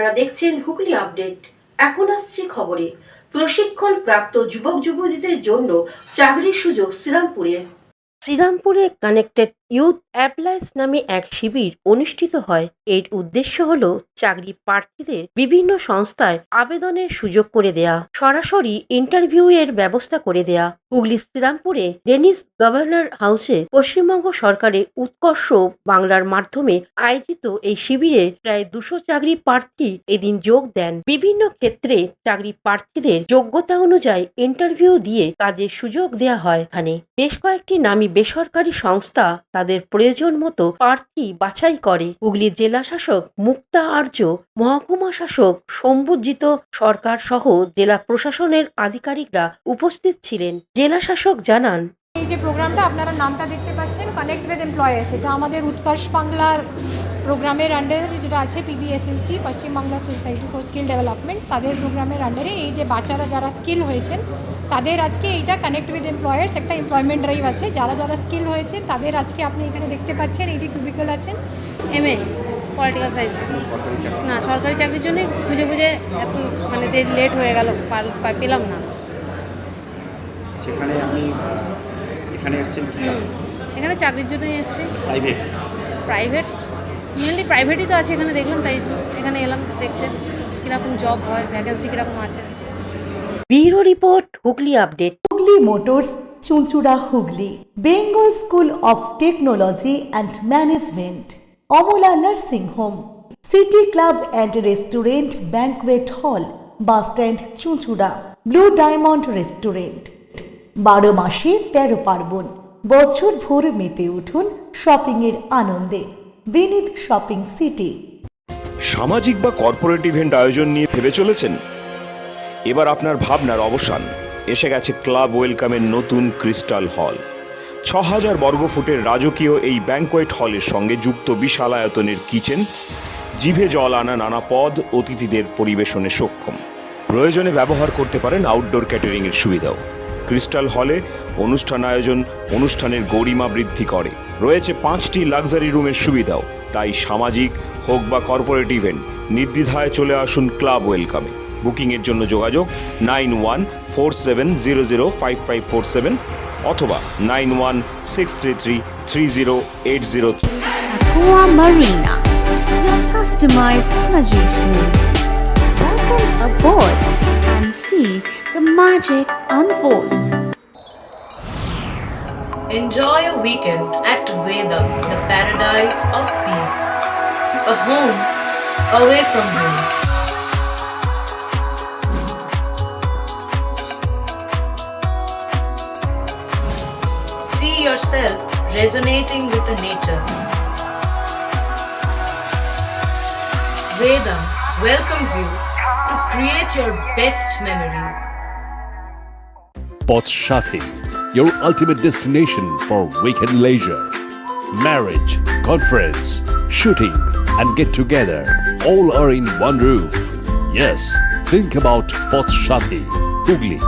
আপনারা দেখছেন হুগলি আপডেট। এখন আসছে খবরে। প্রশিক্ষণ প্রাপ্ত যুবক যুবতীদের জন্য চাকরির সুযোগ শ্রীরামপুরে কানেক্টেড ইউথ অ্যাপ্লাইস নামে এক শিবির অনুষ্ঠিত হয়। এর উদ্দেশ্য হল চাকরি প্রার্থীদের বিভিন্ন সংস্থায় আবেদনের সুযোগ করে দেয়া, সরাসরি ইন্টারভিউ এর ব্যবস্থা করে দেয়া। হুগলি শ্রীরামপুরে ডেনিস গভর্নর হাউসে পশ্চিমবঙ্গ সরকারের উৎকর্ষ বাংলার মাধ্যমে আয়োজিত এই শিবিরে প্রায় 200 চাকরি প্রার্থী এদিন যোগ দেন। বিভিন্ন ক্ষেত্রে চাকরি প্রার্থীদের যোগ্যতা অনুযায়ী ইন্টারভিউ দিয়ে কাজের সুযোগ দেয়া হয়। এখানে বেশ কয়েকটি নামী বেসরকারি সংস্থা তাদের প্রয়োজন মতো প্রার্থী বাছাই করে। হুগলি জেলা শাসক মুক্তা আর্য, মহকুমা শাসক শম্ভুজিৎ সরকার সহ জেলা প্রশাসনের আধিকারিকরা উপস্থিত ছিলেন। জেলা শাসক জানান, এই যে প্রোগ্রামটা আপনারা নামটা দেখতে পাচ্ছেন কানেক্ট উইথ এমপ্লয়ার্স, এটা আমাদের উৎকর্ষ বাংলার প্রোগ্রামের আন্ডারে যেটা আছে PBSSD Paschimbangla society for skill development, তাদের প্রোগ্রামের আন্ডারে এই যে বাচ্চারা যারা স্কিল হয়েছেন তাদের আজকে এইটা কানেক্ট উইথ এমপ্লয়ার্স একটা এমপ্লয়মেন্ট ড্রাইভ আছে। যারা যারা স্কিল হয়েছে তাদের আজকে আপনি এখানে দেখতে পাচ্ছেন এই যে কিউবিকল আছেন MA পলিটিক্যাল সায়েন্স। না, সরকারি চাকরির জন্য খুঁজে খুঁজে এত মানে লেট হয়ে গেল, পেলাম না। সেখানে আমি এখানে এসেছেন এখানে চাকরির জন্যই এসেছি। প্রাইভেট মেনলি প্রাইভেটই তো আছে এখানে, দেখলাম তাই এখানে এলাম দেখতে কীরকম জব হয়, ভ্যাকেন্সি কীরকম আছে। Bureau report, Hooghly update. Hooghly motors, Chuchura, Hooghly. Bengal school of technology and management, Amala nursing home, city club and restaurant, banquet হল, বাস স্ট্যান্ড, চুঁচুড়া। Blue diamond restaurant. 12 মাসে 13 পার্বণ, বছর ভোর মেতে উঠুন শপিংয়ের আনন্দে। বিনিদ শপিং সিটি। সামাজিক বা কর্পোরেট ইভেন্ট আয়োজন নিয়ে ভেবে চলেছেন? এবার আপনার ভাবনার অবসান। এসে গেছে ক্লাব ওয়েলকামের নতুন ক্রিস্টাল হল। 6000 বর্গফুটের রাজকীয় এই ব্যাংকোয়েট হলের সঙ্গে যুক্ত বিশাল আয়তনের কিচেন, জিভে জল আনা নানা পদ অতিথিদের পরিবেশনে সক্ষম। প্রয়োজনে ব্যবহার করতে পারেন আউটডোর ক্যাটারিং এর সুবিধাও। ক্রিস্টাল হলে অনুষ্ঠান আয়োজন অনুষ্ঠানের গরিমা বৃদ্ধি করে। রয়েছে 5টি লাক্সারি রুমের সুবিধাও। তাই সামাজিক হোক বা কর্পোরেট ইভেন্ট নির্দ্বিধায় চলে আসুন ক্লাব ওয়েলকামে। বুকিংয়ের জন্য যোগাযোগ 9147005547 অথবা 9163330803। Aqua Marina, your customized magician. Welcome aboard and see the magic unfold. Enjoy a weekend at Vedam, the paradise of peace. A home away from home. See yourself resonating with the nature. Vedam welcomes you to create your best memories. Potshati, your ultimate destination for weekend leisure. Marriage, conference, shooting and get together all are in one roof. Yes, think about Potshati, Hugli.